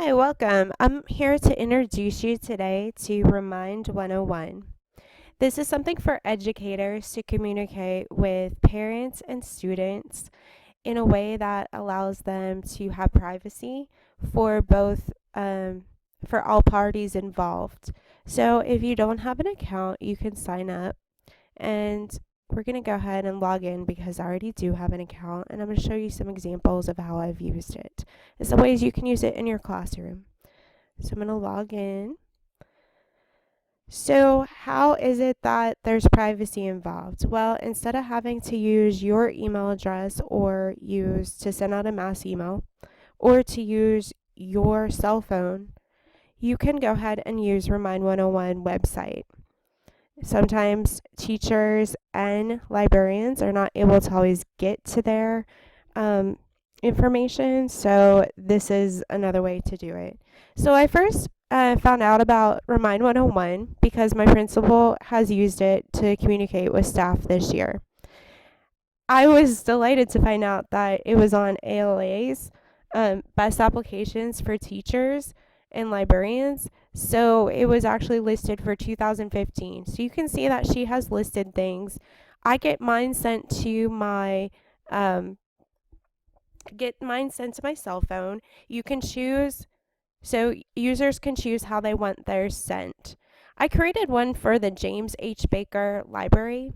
Hi, welcome. I'm here to introduce you today to Remind 101. This is something for educators to communicate with parents and students in a way that allows them to have privacy for for all parties involved. So if you don't have an account, you can sign up and we're going to go ahead and log in because I already do have an account and I'm going to show you some examples of how I've used it and some ways you can use it in your classroom. So I'm going to log in. So, how is it that there's privacy involved? Well, instead of having to use your email address or use to send out a mass email or to use your cell phone, you can go ahead and use Remind 101 website. Sometimes teachers and librarians are not able to always get to their information, so this is another way to do it. So I first found out about Remind 101 because my principal has used it to communicate with staff this year. I was delighted to find out that it was on ALA's best applications for teachers and librarians. So it was actually listed for 2015. So you can see that she has listed things. I um, get mine sent to my cell phone. You can choose, so users can choose how they want theirs sent. I created one for the James H. Baker Library,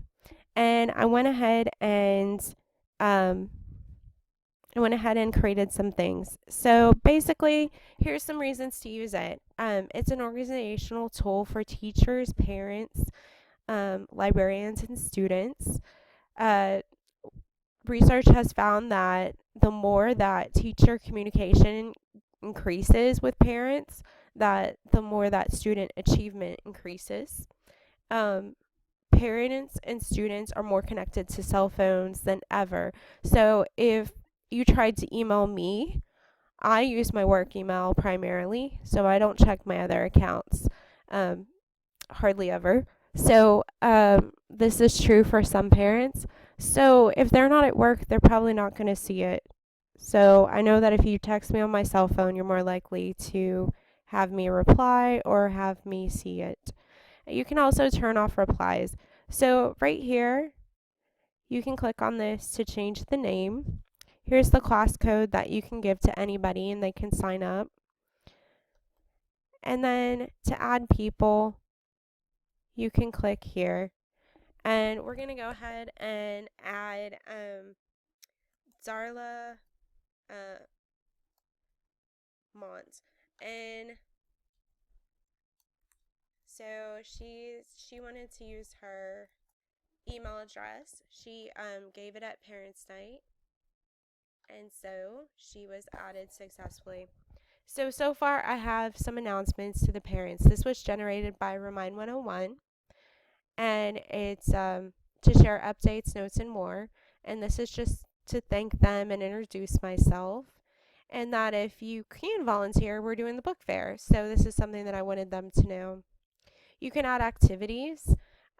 and um, I went ahead and created some things. So basically, here's some reasons to use it. It's an organizational tool for teachers, parents, librarians, and students. Uh, Research has found that the more that teacher communication increases with parents, that the more that student achievement increases. Um, Parents and students are more connected to cell phones than ever. So if you tried to email me, I use my work email primarily, so I don't check my other accounts um, hardly ever. So this is true for some parents. So if they're not at work, they're probably not going to see it. So I know that if you text me on my cell phone, you're more likely to have me reply or have me see it. You can also turn off replies. So right here, you can click on this to change the name. Here's the class code that you can give to anybody and they can sign up. And then to add people, you can click here. And we're going to go ahead and add Darla uh, Mont. And so she wanted to use her email address. She gave it at Parents' Night. And so she was added successfully. So far I have some announcements to the parents. This was generated by Remind 101 and it's to share updates, notes, and more. And this is just to thank them and introduce myself. And that if you can volunteer, we're doing the book fair. So this is something that I wanted them to know. You can add activities.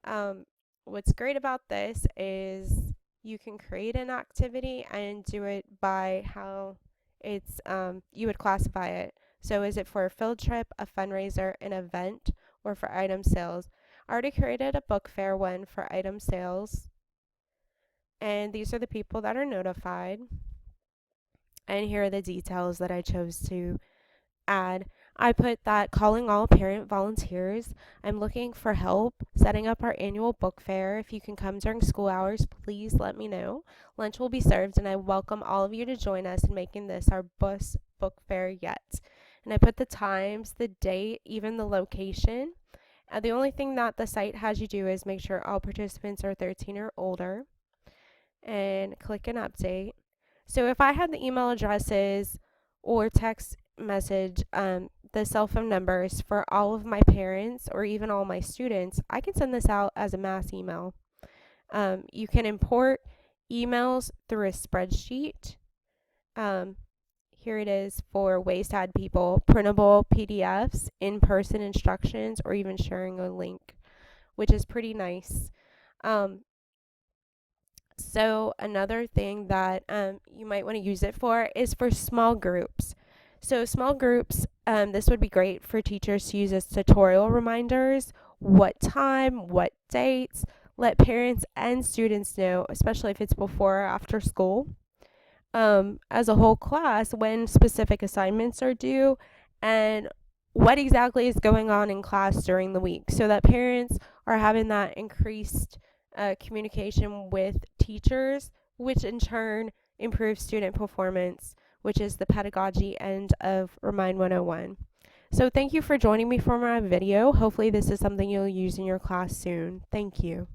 Um, what's great about this is you can create an activity and do it by how you would classify it. So is it for a field trip, a fundraiser, an event, or for item sales? I already created a book fair one for item sales. And these are the people that are notified. And here are the details that I chose to add. I put that calling all parent volunteers. I'm looking for help setting up our annual book fair. If you can come during school hours, please let me know. Lunch will be served, and I welcome all of you to join us in making this our best book fair yet. And I put the times, the date, even the location. The only thing that the site has you do is make sure all participants are 13 or older and click an update. So if I had the email addresses or text message, the cell phone numbers for all of my parents or even all my students, I can send this out as a mass email. You can import emails through a spreadsheet. Here it is for ways to add people, printable PDFs, in-person instructions, or even sharing a link, which is pretty nice. So another thing that you might want to use it for is for small groups. So small groups This would be great for teachers to use as tutorial reminders, what time, what dates, let parents and students know, especially if it's before or after school, as a whole class, when specific assignments are due, and what exactly is going on in class during the week, so that parents are having that increased communication with teachers, which in turn improves student performance, which is the pedagogy end of Remind 101. So thank you for joining me for my video. Hopefully this is something you'll use in your class soon. Thank you.